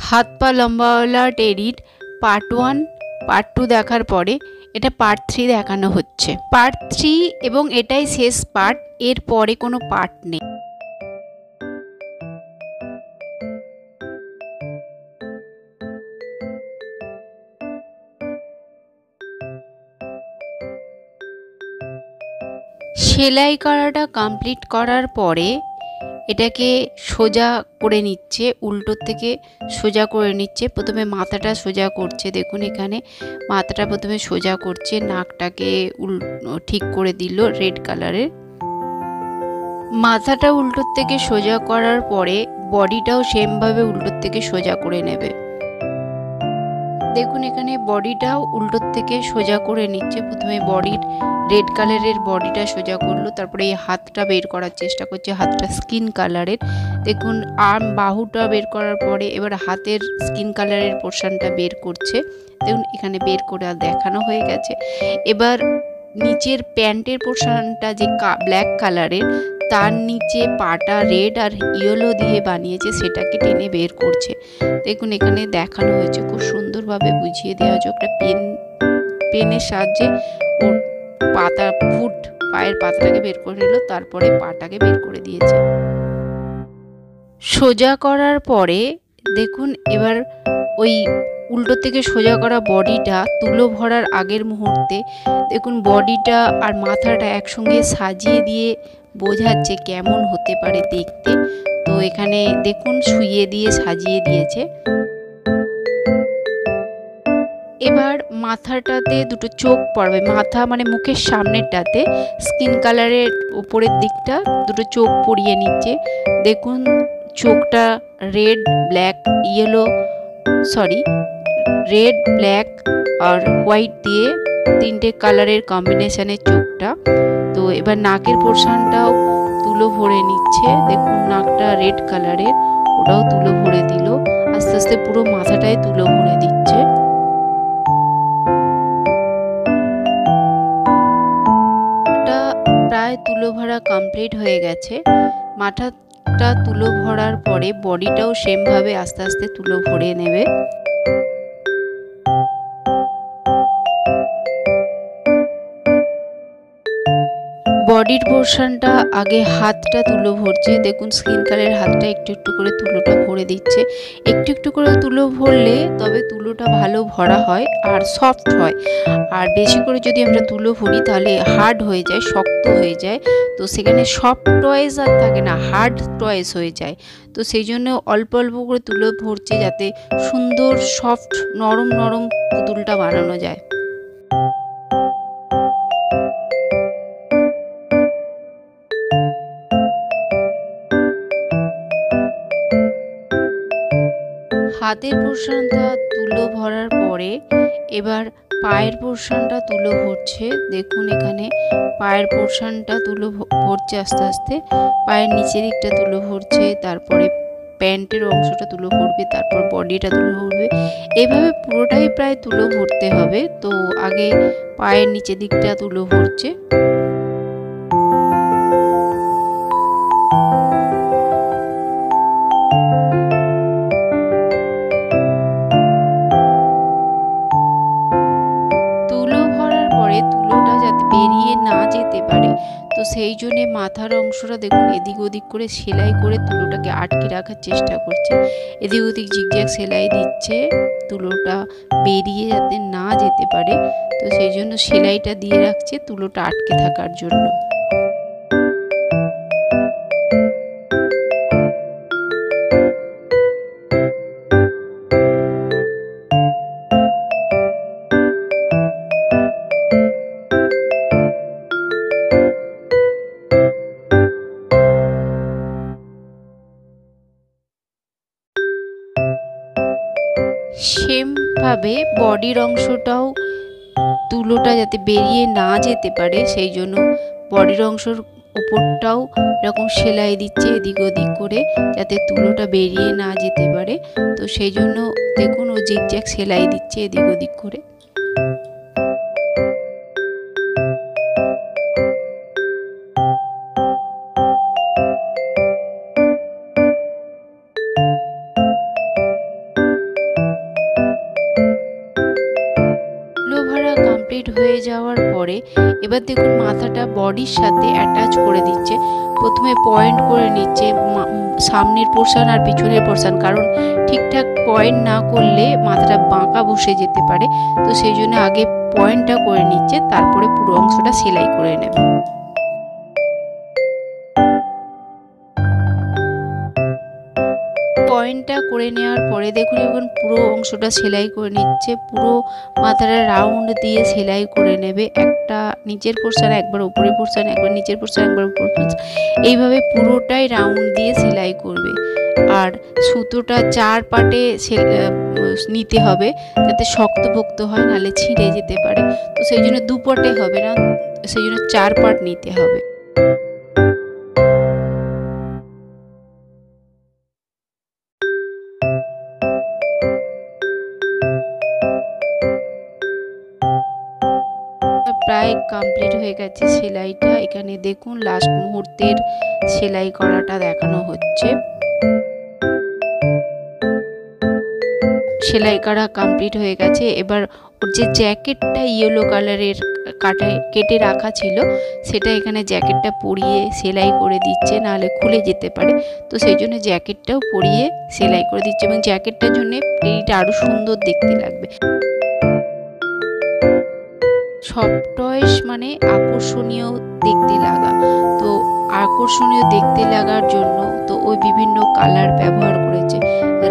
হাত পা লম্বাওয়ালা টেরির part 1 part 2 দেখার পরে এটা পার্ট 3 দেখানো হচ্ছে। পার্ট 3 এবং এটাই শেষ পার্ট, এর পরে কোনো পার্ট নেই। সেলাই করাটা কমপ্লিট করার পরে এটাকে সোজা করে নিচ্ছে, উল্টোর থেকে সোজা করে নিচ্ছে। প্রথমে মাথাটা সোজা করছে, দেখুন এখানে মাথাটা প্রথমে সোজা করছে, নাকটাকে ঠিক করে দিল রেড কালারের। মাথাটা উল্টোর থেকে সোজা করার পরে বডিটাও সেমভাবে উল্টোর থেকে সোজা করে নেবে। দেখুন এখানে বডিটাও উল্টোর থেকে সোজা করে নিচ্ছে। প্রথমে বডির রেড কালারের বডিটা সোজা করলো, তারপরে এই হাতটা বের করার চেষ্টা করছে, হাতটা স্কিন কালারের। দেখুন আর্ম বাহুটা বের করার পরে এবার হাতের স্কিন কালারের পোর্শনটা বের করছে। দেখুন এখানে বের করে দেখানো হয়ে গেছে। এবার নিচের প্যান্টের পোর্শনটা যে ব্ল্যাক কালারের, তার নিচে পাটা রেড আর ইয়েলো দিয়ে বানিয়েছে, সেটাকে টেনে বের করছে। দেখুন এখানে দেখানো হয়েছে, খুব সুন্দরভাবে বুঝিয়ে দেওয়া হয়েছে। একটা পেনের সাহায্যে ওর পায়ের পাতাটাকে বের করে নিল, তারপরে পাটাকে বের করে দিয়েছে। সোজা করার পরে দেখুন এবার ওই উল্টো থেকে সোজা করা বডিটা তুলো ভরার আগের মুহূর্তে দেখুন বডিটা আর মাথাটা একসঙ্গে সাজিয়ে দিয়ে বোঝাচ্ছে কেমন হতে পারে দেখতে। তো এখানে দেখুন শুইয়ে দিয়ে সাজিয়ে দিয়েছে। এবার মাথাটাতে দুটো চোখ পড়বে, মাথা মানে মুখের সামনেরটাতে স্কিন কালারের উপরের দিকটা দুটো চোখ পরিয়ে নিচ্ছে। দেখুন চোখটা রেড ব্ল্যাক আর হোয়াইট দিয়ে তিনটে কালারের কম্বিনেশনের চোখটা। তো এবার নাকের পোর্শনটাও তুলো ভরে নিচ্ছে। দেখুন নাকটা রেড কালারের, ওটাও তুলো ভরে দিল। আস্তে আস্তে পুরো মাথাটাই তুলো ভরে দিচ্ছে। প্রায় তুলো ভরা কমপ্লিট হয়ে গেছে। মাথাটা তুলো ভরার পরে বডিটাও সেমভাবে আস্তে আস্তে তুলো ভরে নেবে। বডির পোর্শনটা আগে হাতটা তুলো ভরছে। দেখুন স্কিন কালারের হাতটা একটু একটু করে তুলোটা ভরে দিচ্ছে। একটু একটু করে তুলো ভরলে তবে তুলোটা ভালো ভরা হয় আর সফট হয়। আর বেশি করে যদি আমরা তুলো ভরি তাহলে হার্ড হয়ে যায়, শক্ত হয়ে যায়। তো সেখানে সফট টয়েস আর থাকে না, হার্ড টয়েস হয়ে যায়। তো সেই জন্য অল্প অল্প করে তুলো ভরছে যাতে সুন্দর সফট নরম নরম পুতুলটা বানানো যায়। হাতের পোর্শনটা তুলো ভরার পরে এবার পায়ের পোর্শনটা তুলো ভরছে। দেখুন এখানে পায়ের পোর্শনটা তুলো ভরছে আস্তে আস্তে। পায়ের নিচের দিকটা তুলো ভরছে, তারপরে প্যান্টের অংশটা তুলো ভরবে, তারপর বডিটা তুলো ভরবে। এইভাবে পুরোটাই প্রায় তুলো ভরতে হবে। তো আগে পায়ের নিচের দিকটা তুলো ভরছে। তো সেই জন্যে মাথার অংশটা দেখুন এদিক ওদিক করে সেলাই করে তুলোটাকে আটকে রাখার চেষ্টা করছে। এদিক ওদিক জিগজ্যাগ সেলাই দিচ্ছে তুলোটা বেরিয়ে যাতে না যেতে পারে। তো সেই জন্য সেলাইটা দিয়ে রাখছে তুলোটা আটকে থাকার জন্য। সেমভাবে বডির অংশটাও তুলোটা যাতে বেরিয়ে না যেতে পারে সেই জন্য বডির অংশের উপরটাও এরকম সেলাই দিচ্ছে এদিক ওদিক করে যাতে তুলোটা বেরিয়ে না যেতে পারে। তো সেই জন্য দেখুন ও জিগজ্যাগ সেলাই দিচ্ছে এদিক ওদিক করে। হয়ে যাওয়ার পরে এবার দেখুন মাথাটা বডির সাথে অ্যাটাচ করে দিচ্ছে। প্রথমে পয়েন্ট করে নিচ্ছে সামনের পোর্শন আর পিছনের পোর্শন, কারণ ঠিকঠাক পয়েন্ট না করলে মাথাটা বাঁকা বসে যেতে পারে। তো সেই জন্য আগে পয়েন্টটা করে নিচ্ছে, তারপরে পুরো অংশটা সেলাই করে নেবে। পয়েন্টটা করে নেওয়ার পরে দেখুন এখন পুরো অংশটা সেলাই করে নিচ্ছে। পুরো মাথাটা রাউন্ড দিয়ে সেলাই করে নেবে, একটা নিচের পোর্শন একবার উপরের পোর্শন, একবার নিচের পোর্শন একবার উপরের পোর্শন, এইভাবে পুরোটাই রাউন্ড দিয়ে সেলাই করবে। আর সুতোটা 4 পার্টে নিতে হবে যাতে শক্তপোক্ত হয়, নাহলে ছিঁড়ে যেতে পারে। তো সেই জন্য 2 পার্টে হবে না, সেই জন্য 4 পার্ট নিতে হবে। প্রায় কমপ্লিট হয়ে গেছে সেলাইটা। এখানে দেখুন লাস্ট মুহূর্তের সেলাই করাটা দেখানো হচ্ছে। সেলাই করা কমপ্লিট হয়ে গেছে। এবার ওর যে জ্যাকেটটা ইয়েলো কালারের কেটে রাখা ছিল, সেটা এখানে জ্যাকেটটা পরিয়ে সেলাই করে দিচ্ছে, নাহলে খুলে যেতে পারে। তো সেই জন্য জ্যাকেটটাও পরিয়ে সেলাই করে দিচ্ছে, এবং জ্যাকেটটার জন্য এইটা আরও সুন্দর দেখতে লাগবে। সফটয়েস মানে আকর্ষণীয় দেখতে লাগা। তো আকর্ষণীয় দেখতে লাগার জন্য তো ওই বিভিন্ন কালার ব্যবহার করেছে,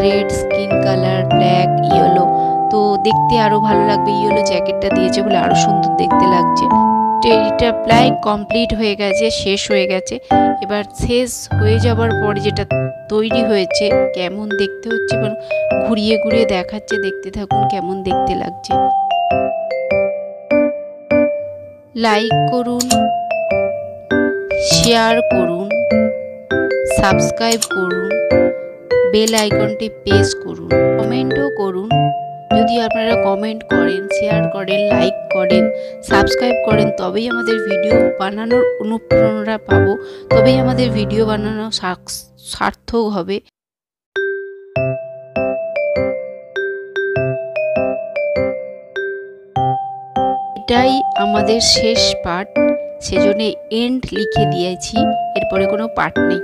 red, skin colour, black, yellow. তো দেখতে আরও ভালো লাগবে, ইয়েলো জ্যাকেটটা দিয়েছে বলে আরও সুন্দর দেখতে লাগছে। এটা প্রায় কমপ্লিট হয়ে গেছে, শেষ হয়ে গেছে। এবার শেষ হয়ে যাবার পরে যেটা তৈরি হয়েছে কেমন দেখতে হচ্ছে, ঘুরিয়ে ঘুরিয়ে দেখাচ্ছে, দেখতে থাকুন কেমন দেখতে লাগছে। লাইক করুন, শেয়ার করুন, সাবস্ক্রাইব করুন, বেল আইকনটি প্রেস করুন, কমেন্টও করুন। যদি আপনারা কমেন্ট করেন, শেয়ার করেন, লাইক করেন, সাবস্ক্রাইব করেন, তবেই আমাদের ভিডিও বানানোর অনুপ্রেরণা পাবো, তবেই আমাদের ভিডিও বানানো সার্থক হবে। এটাই আমাদের শেষ পার্ট, সেজন্য এন্ড লিখে দিয়েছি, এরপরে কোনো পার্ট নেই।